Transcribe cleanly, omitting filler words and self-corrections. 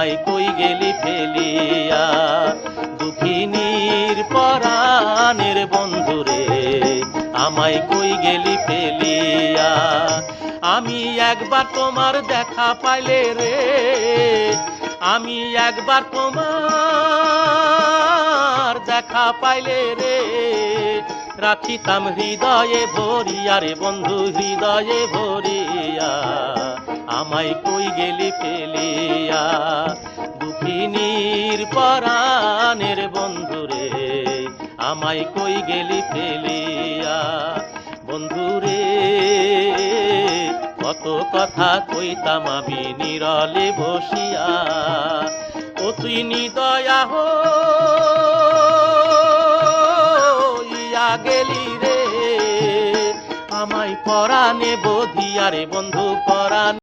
আমায় কই গেলি ফেলিয়া। দুঃখিনীর পরাণের বন্ধুরে আমায় কই গেলি ফেলিয়া। আমি একবার তোমার দেখা পাইলে রে, আমি একবার তোমার দেখা পাইলে রে, রাখিতাম হৃদয়ে ভরিয়া রে বন্ধু হৃদয়ে ভরিয়া। আমায় কই গেলি ফেলিয়া। দুঃখিনীর পরাণের বন্ধুরে আমায় কই গেলি ফেলিয়া। বন্ধুরে কত কথা কইতাম আমি নীরলে বসিয়া, ও তুই নিদয়া হইয়া গেলি রে, আমায় পরাণে বধিয়া রে বন্ধু পরাণ।